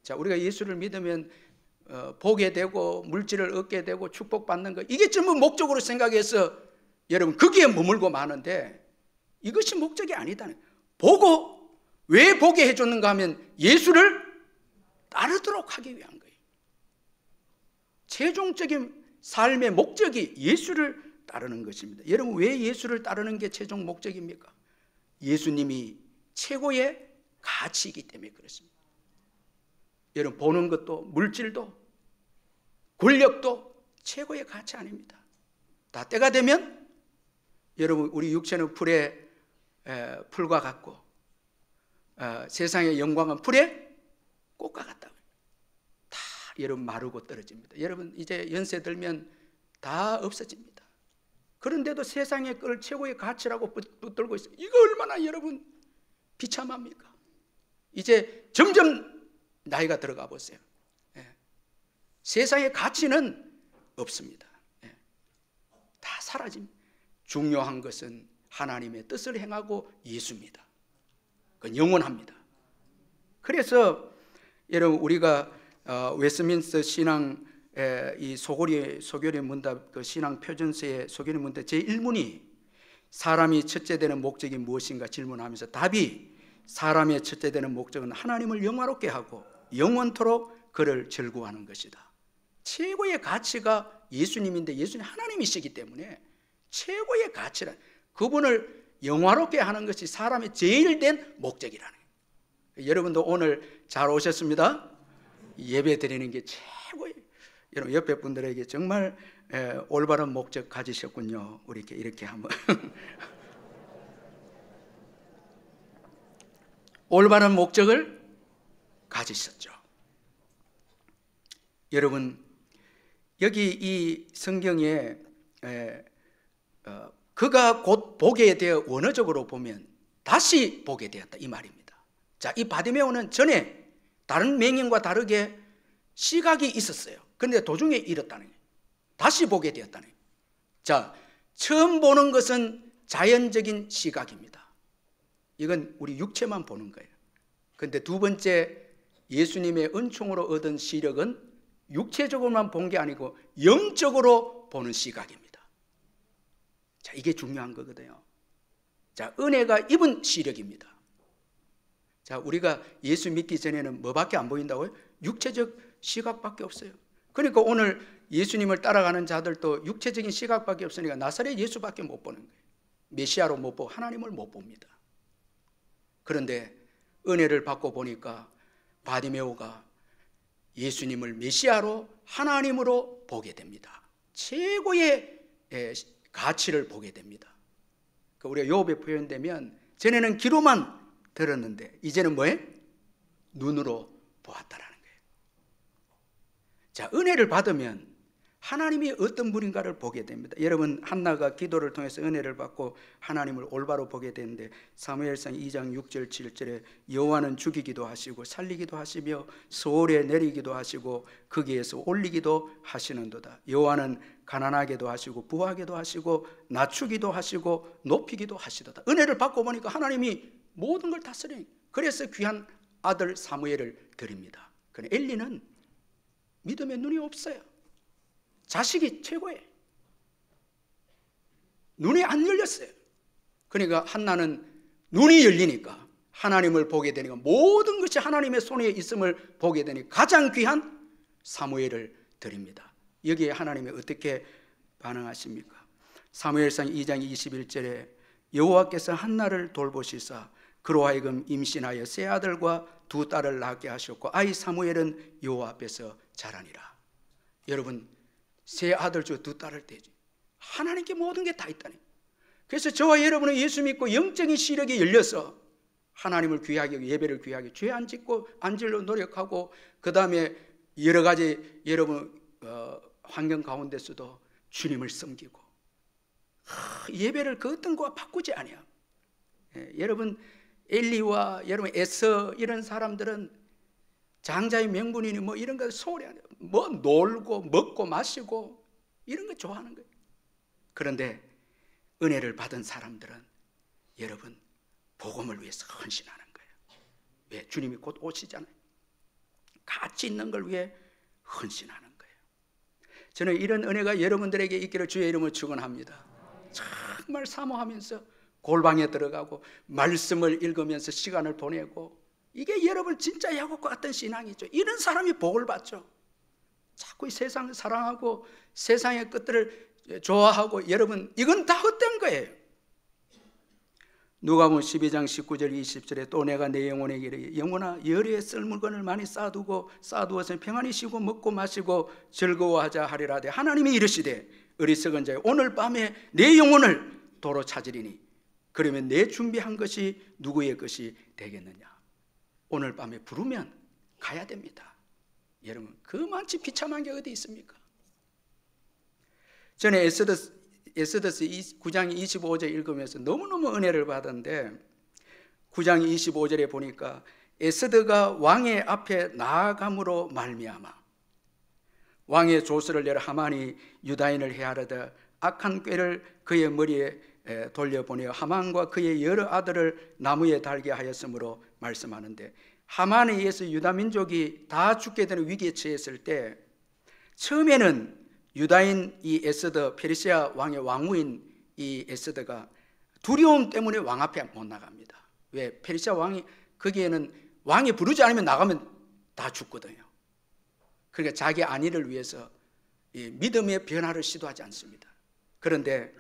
자, 우리가 예수를 믿으면 보게 되고 물질을 얻게 되고 축복받는 것, 이게 전부 목적으로 생각해서 여러분 거기에 머물고 마는데, 이것이 목적이 아니다는 거예요. 보고 왜 보게 해줬는가 하면 예수를 따르도록 하기 위한 거예요. 최종적인 삶의 목적이 예수를 따르는 것입니다. 여러분 왜 예수를 따르는 게 최종 목적입니까? 예수님이 최고의 가치이기 때문에 그렇습니다. 여러분 보는 것도, 물질도, 권력도 최고의 가치 아닙니다. 다 때가 되면 여러분 우리 육체는 풀과 같고 세상의 영광은 풀의 꽃과 같다고. 다 여러분 마르고 떨어집니다. 여러분 이제 연세 들면 다 없어집니다. 그런데도 세상의 걸 최고의 가치라고 붙들고 있어요. 이거 얼마나 여러분 비참합니까? 이제 점점 나이가 들어가 보세요. 세상의 가치는 없습니다. 다 사라집니다. 중요한 것은 하나님의 뜻을 행하고 예수입니다. 그건 영원합니다. 그래서 여러분 우리가 웨스민스터 신앙 이 소교리 문답 그 신앙 표준서의 소교리 문답 제1문이 사람이 첫째 되는 목적이 무엇인가 질문하면서 답이, 사람의 첫째 되는 목적은 하나님을 영화롭게 하고 영원토록 그를 즐거워하는 것이다. 최고의 가치가 예수님인데, 예수님 하나님이시기 때문에 최고의 가치란 그분을 영화롭게 하는 것이 사람의 제일 된 목적이라는 거예요. 여러분도 오늘 잘 오셨습니다. 예배 드리는 게 최고예요. 여러분 옆에 분들에게 정말 올바른 목적 가지셨군요. 우리 이렇게 한번 올바른 목적을 가지셨죠. 여러분 여기 이 성경에 그가 곧 보게 되어 원어적으로 보면 다시 보게 되었다 이 말입니다. 자, 이 바디메오는 전에 다른 맹인과 다르게 시각이 있었어요. 그런데 도중에 잃었다는 거예요. 다시 보게 되었다는 거예요. 자, 처음 보는 것은 자연적인 시각입니다. 이건 우리 육체만 보는 거예요. 그런데 두 번째, 예수님의 은총으로 얻은 시력은 육체적으로만 본 게 아니고 영적으로 보는 시각입니다. 자, 이게 중요한 거거든요. 자, 은혜가 입은 시력입니다. 자, 우리가 예수 믿기 전에는 뭐밖에 안 보인다고요? 육체적 시각밖에 없어요. 그러니까 오늘 예수님을 따라가는 자들도 육체적인 시각밖에 없으니까 나사렛 예수밖에 못 보는 거예요. 메시아로 못 보고 하나님을 못 봅니다. 그런데 은혜를 받고 보니까 바디메오가 예수님을 메시아로 하나님으로 보게 됩니다. 최고의 가치를 보게 됩니다. 우리가 욥에 표현되면 전에는 귀로만 들었는데 이제는 뭐예요? 눈으로 보았다라는 거예요. 자, 은혜를 받으면 하나님이 어떤 분인가를 보게 됩니다. 여러분, 한나가 기도를 통해서 은혜를 받고 하나님을 올바로 보게 되는데 사무엘상 2장 6절 7절에 여호와는 죽이기도 하시고 살리기도 하시며 소홀에 내리기도 하시고 거기에서 올리기도 하시는도다. 여호와는 가난하게도 하시고 부하게도 하시고 낮추기도 하시고 높이기도 하시도다. 은혜를 받고 보니까 하나님이 모든 걸 다스리니, 그래서 귀한 아들 사무엘을 드립니다. 그런데 엘리는 믿음의 눈이 없어요. 자식이 최고예요. 눈이 안 열렸어요. 그러니까 한나는 눈이 열리니까 하나님을 보게 되니까 모든 것이 하나님의 손에 있음을 보게 되니 가장 귀한 사무엘을 드립니다. 여기에 하나님이 어떻게 반응하십니까? 사무엘상 2장 21절에 여호와께서 한나를 돌보시사 그로 하여금 임신하여 세 아들과 두 딸을 낳게 하셨고 아이 사무엘은 여호와 앞에서 자라니라. 여러분, 세 아들 중 두 딸을 떼지. 하나님께 모든 게 다 있다니. 그래서 저와 여러분은 예수 믿고 영적인 시력이 열려서 하나님을 귀하게, 예배를 귀하게, 죄 안 짓고 안 지으려 노력하고, 그 다음에 여러 가지 여러분 환경 가운데서도 주님을 섬기고 예배를 그 어떤 거와 바꾸지 않아요. 여러분, 엘리와 여러분 에서 이런 사람들은 장자의 명분이니 뭐 이런 거 소홀히 안 해요. 뭐 놀고 먹고 마시고 이런 거 좋아하는 거예요. 그런데 은혜를 받은 사람들은 여러분 복음을 위해서 헌신하는 거예요. 왜? 주님이 곧 오시잖아요. 가치 있는 걸 위해 헌신하는 거예요. 저는 이런 은혜가 여러분들에게 있기를 주의 이름으로 축원합니다. 정말 사모하면서 골방에 들어가고 말씀을 읽으면서 시간을 보내고, 이게 여러분 진짜 야곱과 같은 신앙이죠. 이런 사람이 복을 받죠. 자꾸 이 세상을 사랑하고 세상의 것들을 좋아하고, 여러분 이건 다 헛된 거예요. 누가복음 12장 19절 20절에 또 내가 내 영혼에게 이르기를 영혼아 열에 쓸 물건을 많이 쌓아두어서 평안히 쉬고 먹고 마시고 즐거워하자 하리라. 하나님이 이르시되 어리석은 자여 오늘 밤에 내 영혼을 도로 찾으리니 그러면 내 준비한 것이 누구의 것이 되겠느냐. 오늘 밤에 부르면 가야 됩니다. 여러분 그만치 비참한 게 어디 있습니까? 전에 에스더스 9장 25절 읽으면서 너무너무 은혜를 받았는데 9장 25절에 보니까 에스더가 왕의 앞에 나아감으로 말미암아 왕의 조서를 내려 하만이 유다인을 해하려다 악한 꾀를 그의 머리에 돌려보내어 하만과 그의 여러 아들을 나무에 달게 하였으므로 말씀하는데, 하만에 의해서 유다 민족이 다 죽게 되는 위기에 처했을 때 처음에는 유다인 이 에스더, 페르시아 왕의 왕후인 이 에스더가 두려움 때문에 왕 앞에 못 나갑니다. 왜? 페르시아 왕이 거기에는 왕이 부르지 않으면 나가면 다 죽거든요. 그러니까 자기 안위를 위해서 이 믿음의 변화를 시도하지 않습니다. 그런데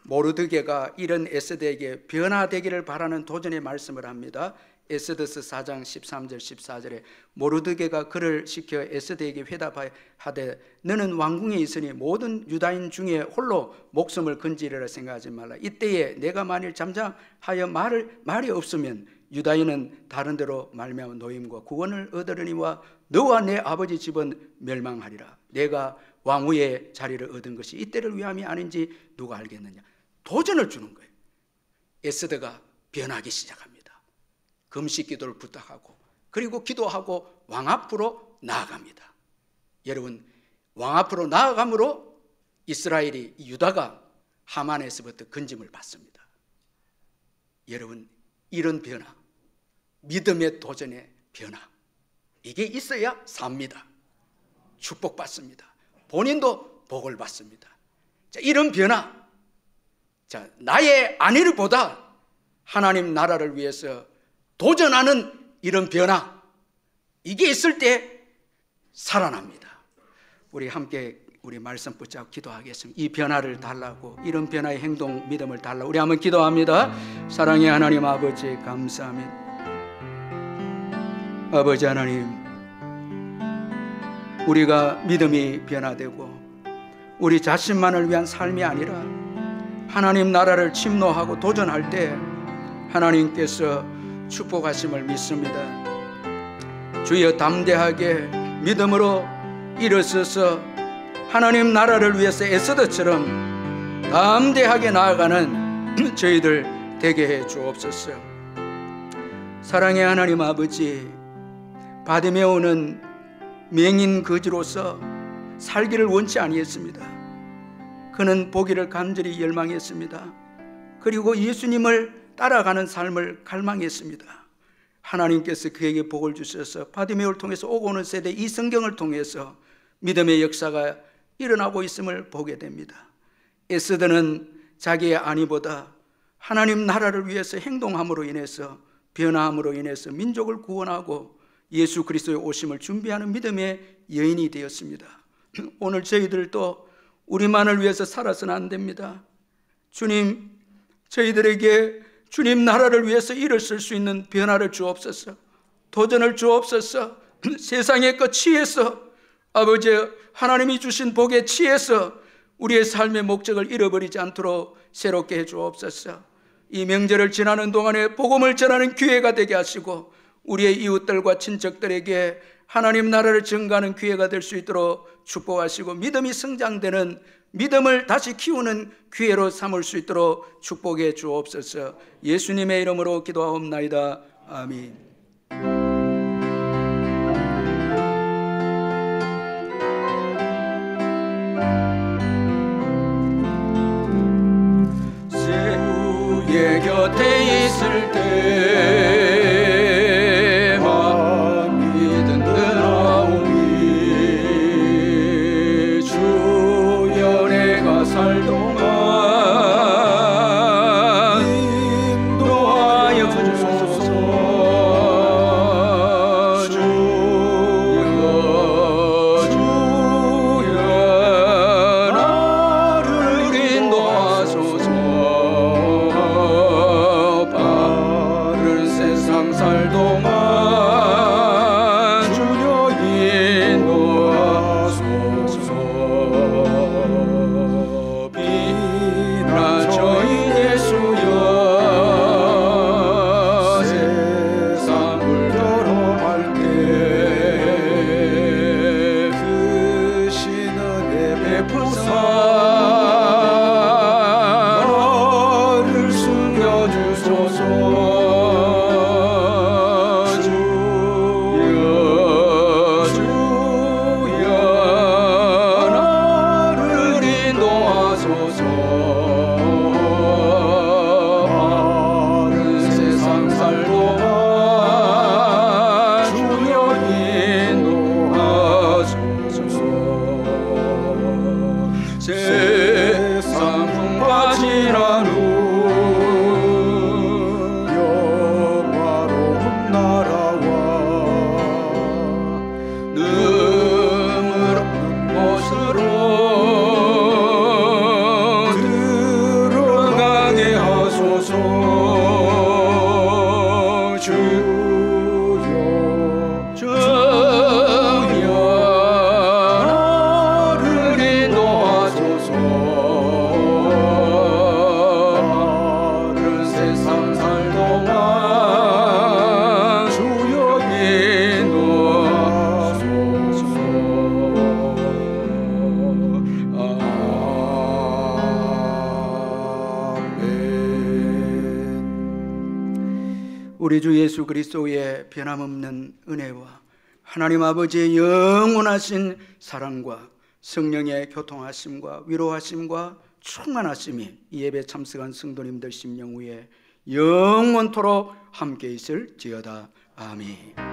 모르드게가 이런 에스더에게 변화되기를 바라는 도전의 말씀을 합니다. 에스더서 4장 13절 14절에 모르드게가 그를 시켜 에스더에게 회답하되 너는 왕궁에 있으니 모든 유다인 중에 홀로 목숨을 건지리라 생각하지 말라. 이때에 내가 만일 잠잠하여 말이 없으면 유다인은 다른 데로 말미암아 노임과 구원을 얻으려니와 너와 내 아버지 집은 멸망하리라. 내가 왕후의 자리를 얻은 것이 이때를 위함이 아닌지 누가 알겠느냐. 도전을 주는 거예요. 에스더가 변하기 시작합니다. 금식 기도를 부탁하고 그리고 기도하고 왕 앞으로 나아갑니다. 여러분 왕 앞으로 나아감으로 이스라엘이, 유다가 하만에서부터 건짐을 받습니다. 여러분 이런 변화, 믿음의 도전의 변화, 이게 있어야 삽니다. 축복받습니다. 본인도 복을 받습니다. 자, 이런 변화, 자, 나의 안위를 보다 하나님 나라를 위해서 도전하는 이런 변화, 이게 있을 때 살아납니다. 우리 함께 우리 말씀 붙잡고 기도하겠습니다. 이 변화를 달라고, 이런 변화의 행동, 믿음을 달라고 우리 한번 기도합니다. 사랑의 하나님 아버지, 감사합니다. 아버지 하나님, 우리가 믿음이 변화되고 우리 자신만을 위한 삶이 아니라 하나님 나라를 침노하고 도전할 때 하나님께서 축복하심을 믿습니다. 주여, 담대하게 믿음으로 일어서서 하나님 나라를 위해서 에스더처럼 담대하게 나아가는 저희들 되게 해 주옵소서. 사랑의 하나님 아버지, 바디메오는 맹인 거지로서 살기를 원치 아니했습니다. 그는 보기를 간절히 열망했습니다. 그리고 예수님을 따라가는 삶을 갈망했습니다. 하나님께서 그에게 복을 주셔서 바디메오를 통해서 오고 오는 세대 이 성경을 통해서 믿음의 역사가 일어나고 있음을 보게 됩니다. 에스더는 자기의 안위보다 하나님 나라를 위해서 행동함으로 인해서, 변화함으로 인해서 민족을 구원하고 예수 그리스도의 오심을 준비하는 믿음의 여인이 되었습니다. 오늘 저희들도 우리만을 위해서 살아서는 안 됩니다. 주님, 저희들에게 주님 나라를 위해서 일어설 수 있는 변화를 주옵소서. 도전을 주옵소서. 세상의 것 취해서, 아버지 하나님이 주신 복에 취해서 우리의 삶의 목적을 잃어버리지 않도록 새롭게 해 주옵소서. 이 명절을 지나는 동안에 복음을 전하는 기회가 되게 하시고 우리의 이웃들과 친척들에게 하나님 나라를 증거하는 기회가 될 수 있도록 축복하시고, 믿음이 성장되는, 믿음을 다시 키우는 기회로 삼을 수 있도록 축복해 주옵소서. 예수님의 이름으로 기도하옵나이다. 아멘. 주의 곁에 있을 때만 믿음 드나오니 주여 내가 살 동안 인도하여 주소서. 주여 나를 인도하소서. 살 동안 주여 인도하소서. 비나 저희 예수여, 세상을 걸어갈 때 크신 은혜 베푸사 나를 숨겨주소서. 세상 풍파 지난 후 영화로운 나라와 눈물 없는 곳으로 들어가게 하소서. 주여 나를 인도하소서. 다른 세상 살 동안 주여 인도하소서. 아멘. 우리 주 예수 그리스도의 변함없는 은혜와 하나님 아버지의 영원하신 사랑과 성령의 교통하심과 위로하심과 충만하심이 이 예배 참석한 성도님들 심령 위에 영원토록 함께 있을지어다. 아멘.